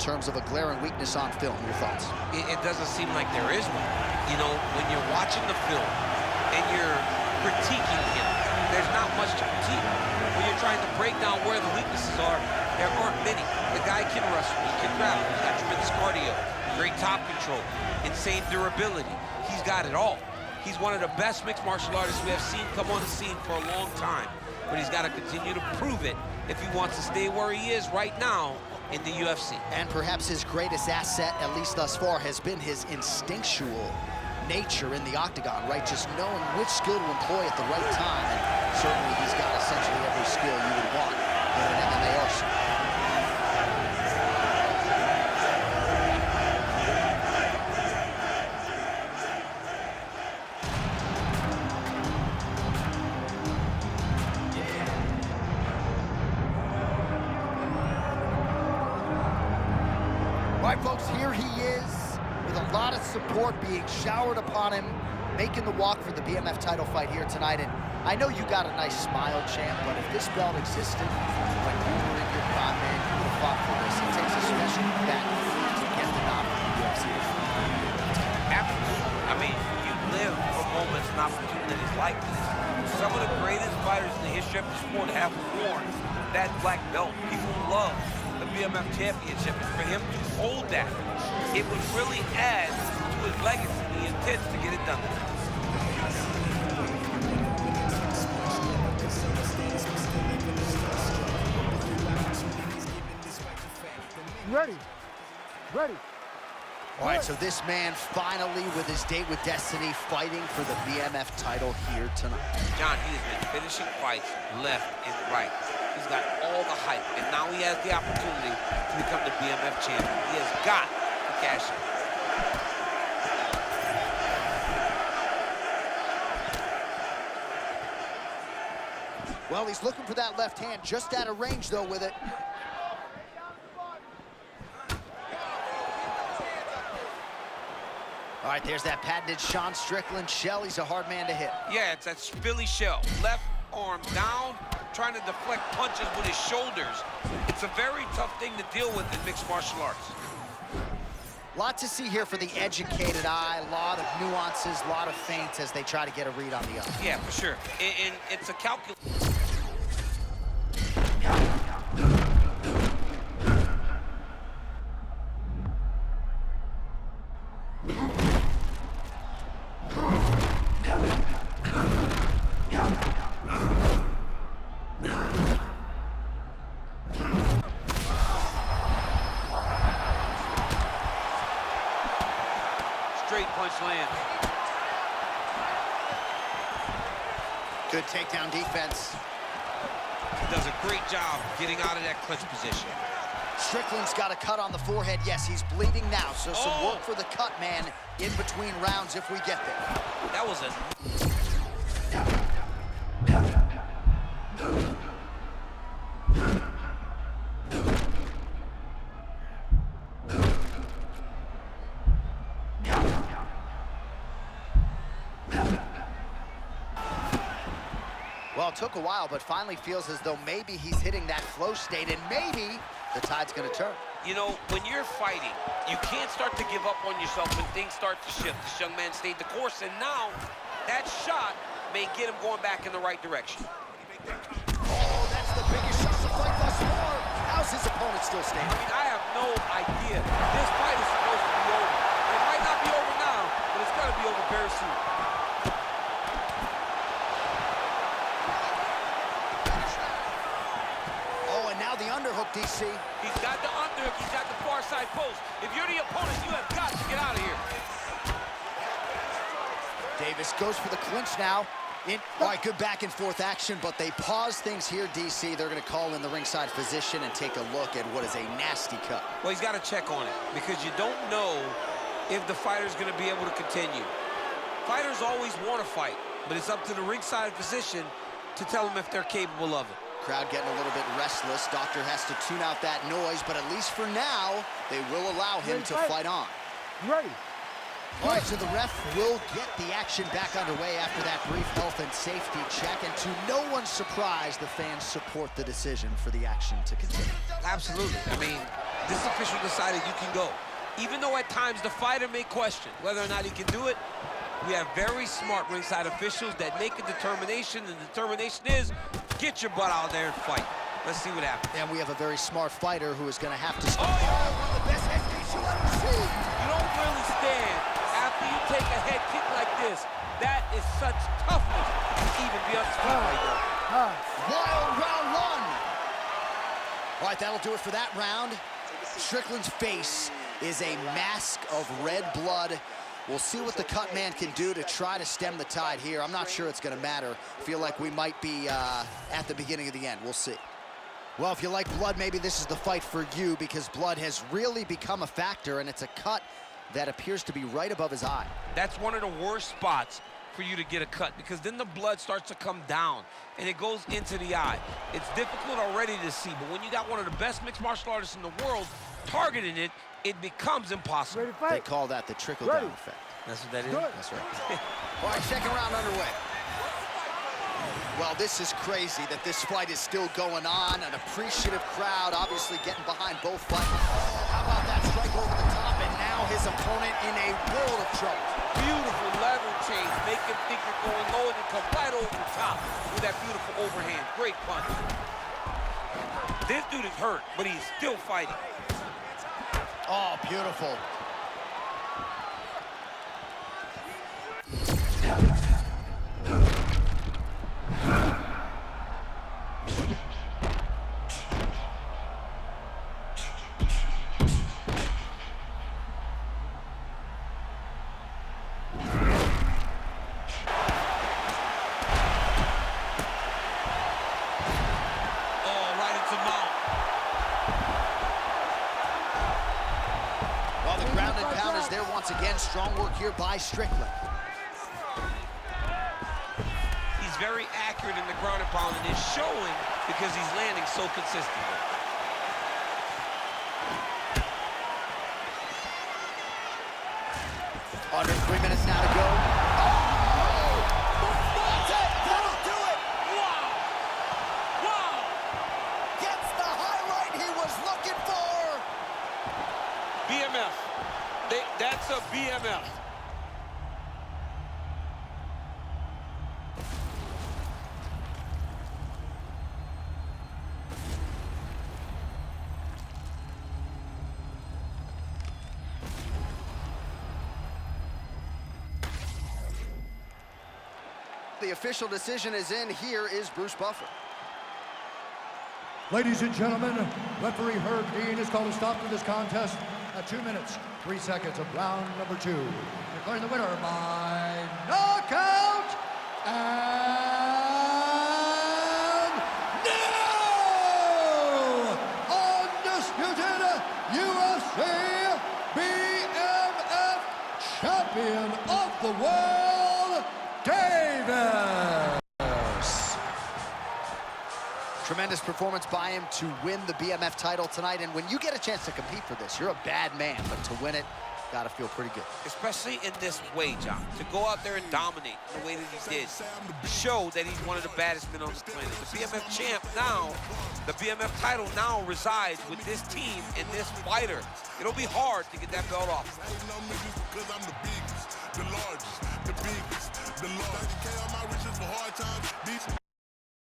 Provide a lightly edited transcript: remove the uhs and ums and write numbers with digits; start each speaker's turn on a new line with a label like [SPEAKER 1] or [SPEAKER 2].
[SPEAKER 1] terms of a glaring weakness on film. Your thoughts?
[SPEAKER 2] It doesn't seem like there is one. You know, when you're watching the film and you're critiquing him, there's not much to critique. When you're trying to break down where the weaknesses are, there aren't many. The guy can wrestle, he can grapple, he's got tremendous cardio, great top control, insane durability. He's got it all. He's one of the best mixed martial artists we have seen come on the scene for a long time. But he's got to continue to prove it if he wants to stay where he is right now in the UFC. And
[SPEAKER 1] perhaps his greatest asset, at least thus far, has been his instinctual nature in the octagon, right? Just knowing which skill to employ at the right time. And certainly he's got essentially every skill you would want in an MMA arsenal. All right, folks, here he is with a lot of support being showered upon him, making the walk for the BMF title fight here tonight. And I know you got a nice smile, champ, but if this belt existed when you were in your prime, man, you would have fought for this. It takes a special bat to get the nod from the UFC.
[SPEAKER 2] Absolutely. I mean, you live for moments and opportunities like this. Some of the greatest fighters in the history of the sport have worn that black belt. People love the BMF championship, and for him to hold that, it would really add to his legacy. He intends to get it done.
[SPEAKER 3] Ready.
[SPEAKER 1] All right, so this man finally, with his date with destiny, fighting for the BMF title here tonight.
[SPEAKER 2] John, he has been finishing fights left and right. He's got all the hype, and now he has the opportunity to become the BMF champion. He has got to cash in.
[SPEAKER 1] Well, he's looking for that left hand, just out of range, though, with it. All right, there's that patented Sean Strickland shell. He's a hard man to hit.
[SPEAKER 2] Yeah, it's that Philly shell. Left arm down, trying to deflect punches with his shoulders. It's a very tough thing to deal with in mixed martial arts.
[SPEAKER 1] Lot to see here for the educated eye. A lot of nuances, a lot of feints as they try to get a read on the other.
[SPEAKER 2] Yeah, for sure. And it's a calculation. Straight punch lands.
[SPEAKER 1] Good takedown defense.
[SPEAKER 2] He does a great job getting out of that clinch position.
[SPEAKER 1] Strickland's got a cut on the forehead. Yes, he's bleeding now, so some work for the cut man in between rounds if we get there.
[SPEAKER 2] That was a...
[SPEAKER 1] Well, it took a while, but finally feels as though maybe he's hitting that flow state, and maybe the tide's going to turn.
[SPEAKER 2] You know, when you're fighting, you can't start to give up on yourself when things start to shift. This young man stayed the course, and now that shot may get him going back in the right direction.
[SPEAKER 1] Oh, that's the biggest shot of the fight thus far. How's his opponent still standing?
[SPEAKER 2] I mean, I have no idea. This fight is supposed to be over. It might not be over now, but it's got to be over very soon.
[SPEAKER 1] The underhook, DC.
[SPEAKER 2] He's got the underhook, he's got the far side post. If you're the opponent, you have got to get out of here.
[SPEAKER 1] Davis goes for the clinch now. All right, good back and forth action, but they pause things here, DC. They're going to call in the ringside physician and take a look at what is a nasty cut.
[SPEAKER 2] Well, he's got to check on it because you don't know if the fighter's going to be able to continue. Fighters always want to fight, but it's up to the ringside physician to tell them if they're capable of it.
[SPEAKER 1] Crowd getting a little bit restless. Doctor has to tune out that noise, but at least for now, they will allow him to fight on.
[SPEAKER 3] Ready.
[SPEAKER 1] All right, so the ref will get the action back underway after that brief health and safety check, and to no one's surprise, the fans support the decision for the action to continue.
[SPEAKER 2] Absolutely. I mean, this official decided you can go. Even though at times the fighter may question whether or not he can do it, we have very smart ringside officials that make a determination, and the determination is get your butt out there and fight. Let's see what happens.
[SPEAKER 1] And we have a very smart fighter who is going to have to stop. Oh, one of the best head kicks you'll ever see.
[SPEAKER 2] You don't really stand after you take a head kick like this. That is such toughness to even be on his feet right there.
[SPEAKER 1] Wild round one. All right, that'll do it for that round. Strickland's face is a mask of red blood. We'll see what the cut man can do to try to stem the tide here. I'm not sure it's going to matter. Feel like we might be at the beginning of the end. We'll see. Well, if you like blood, maybe this is the fight for you, because blood has really become a factor, and it's a cut that appears to be right above his eye.
[SPEAKER 2] That's one of the worst spots for you to get a cut, because then the blood starts to come down and it goes into the eye. It's difficult already to see, but when you got one of the best mixed martial artists in the world targeting it, it becomes impossible.
[SPEAKER 1] They call that the trickle-down effect.
[SPEAKER 2] That's what that is?
[SPEAKER 3] Good.
[SPEAKER 1] That's right. All right, second round underway. Well, this is crazy that this fight is still going on. An appreciative crowd, obviously getting behind both fighters. How about that strike over the top, and now his opponent in a world of trouble.
[SPEAKER 2] Beautiful lever change, make him think you're going low and then come right over the top with that beautiful overhand. Great punch. This dude is hurt, but he's still fighting.
[SPEAKER 1] Oh, beautiful. Once again, strong work here by Strickland.
[SPEAKER 2] He's very accurate in the ground and pound, and it's showing because he's landing so consistently.
[SPEAKER 1] Under 3 minutes now to go. Oh! That's it! That'll do it!
[SPEAKER 2] Wow! Wow!
[SPEAKER 1] Gets the highlight he was looking for!
[SPEAKER 2] BMF. That's a BMF.
[SPEAKER 1] The official decision is in. Here is Bruce Buffer.
[SPEAKER 3] Ladies and gentlemen, referee Herb Dean has called a stop to this contest at 2 minutes, 3 seconds of round number 2. Declaring the winner by knockout, and now, undisputed UFC BMF champion of the world, Davis.
[SPEAKER 1] Tremendous performance by him to win the BMF title tonight. And when you get a chance to compete for this, you're a bad man, but to win it, gotta feel pretty good.
[SPEAKER 2] Especially in this way, John. To go out there and dominate the way that he did, show that he's one of the baddest men on the planet. The BMF champ now, the BMF title now resides with this team and this fighter. It'll be hard to get that belt off.
[SPEAKER 4] The largest, the biggest, the largest.